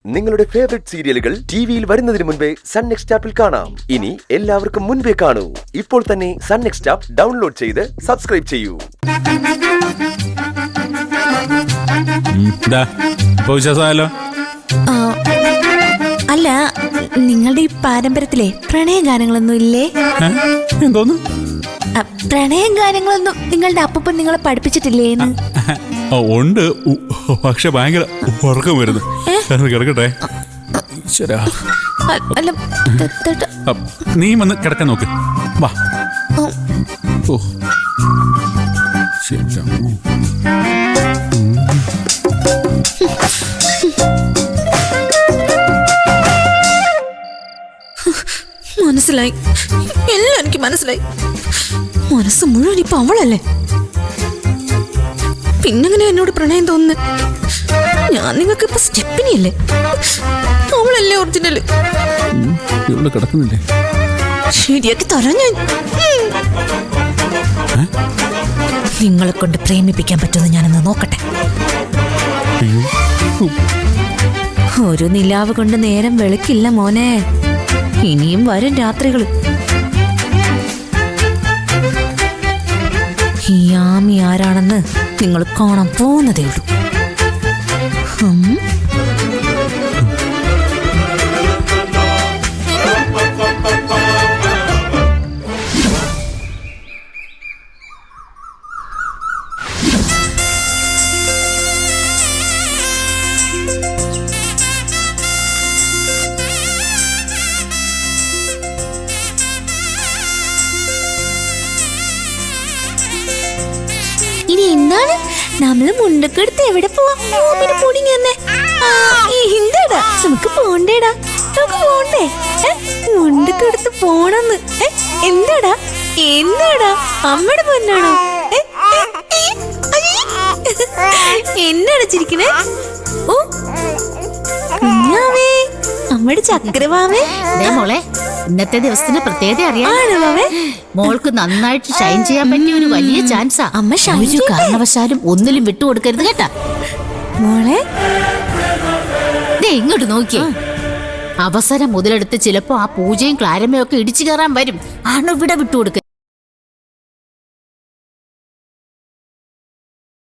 നിങ്ങളുടെ ഫേവറേറ്റ് സീരിയലുകൾ ടിവിയിൽ വരുന്നതിന് മുൻപേ സൺ നെക്സ്റ്റ് ആപ്പിൽ കാണാം. ഇനി എല്ലാവർക്കും മുൻപേ കാണൂ. ഇപ്പോൾ തന്നെ സൺ നെക്സ്റ്റ് ആപ്പ് ഡൗൺലോഡ് ചെയ്ത് സബ്സ്ക്രൈബ് ചെയ്യൂ. അല്ല, നിങ്ങളുടെ ഈ പാരമ്പര്യത്തിലെ പ്രണയഗാനങ്ങളൊന്നും ഇല്ലേ? എന്തോന്നു പ്രണയം ഗാനങ്ങളൊന്നും നിങ്ങളുടെ അപ്പൂപ്പൻ നിങ്ങളെ പഠിപ്പിച്ചിട്ടില്ലേന്ന്? ഉണ്ട്, പക്ഷെ ഭയങ്കര ഉറക്കം വരുന്നു. കിടക്കട്ടെ. അല്ല, നീ വന്ന് കിടക്കാൻ നോക്ക്. വാ. ഓ ശരി. മനസ്സിലായി, എല്ലാം എനിക്ക് മനസ്സിലായി. മനസ്സ് മുഴുവൻ ഇപ്പൊ അവളല്ലേ. പിന്നെങ്ങനെ എന്നോട് പ്രണയം തോന്നുന്നു? ഞാൻ നിങ്ങൾക്ക് ഇപ്പൊ സ്റ്റെപ്പിനിയല്ലേ? അവളല്ലേ ഒറിജിനല്. ഇവിടെ കിടക്കുന്നില്ലേ? ശരിയാക്കി തരാം ഞാൻ. നിങ്ങളെ കൊണ്ട് പ്രേമിപ്പിക്കാൻ പറ്റുമെന്ന് ഞാനൊന്ന് നോക്കട്ടെ. ഒരു നിലാവ് കൊണ്ട് നേരം വെളുക്കില്ല മോനെ. ഇനിയും വരും രാത്രികൾ. ഈ ആമി ആരാണെന്ന് നിങ്ങൾ കാണാൻ പോകുന്നതേ ഉള്ളൂ. ഇനി എന്താണ് നമ്മള് മുണ്ടൊക്കെ എടുത്ത് എവിടെ പോവാ? എന്താടാ, നമുക്ക് പോണ്ടേടാ, നമുക്ക് പോണ്ടേ? മുണ്ടൊക്കെ എടുത്ത് പോണെന്ന്. എന്താടാ എന്താടാ, അമ്മയുടെ പൊന്നാണോ? എന്നാണ് ചിരിക്കണേ? ഓ കുഞ്ഞാവേ, അമ്മയുടെ ചക്രവാവേ. മോളെ, ഇന്നത്തെ ദിവസത്തിന് പ്രത്യേകത അറിയാം. മോൾക്ക് നന്നായിട്ട് ഷൈൻ ചെയ്യാൻ പറ്റിയ ഒരു വലിയ ചാൻസാ. അമ്മ ഒരു കാരണവശാലും ഒന്നിലും വിട്ടുകൊടുക്കരുത് കേട്ടാ മോളെ. ഇങ്ങോട്ട് നോക്കിയേ. അവസരം മുതലെടുത്ത് ചിലപ്പോ ആ പൂജയും ക്ലാരമയും ഒക്കെ ഇടിച്ചു കയറാൻ വരും. ആണ് ഇവിടെ വിട്ടുകൊടുക്കരുത്.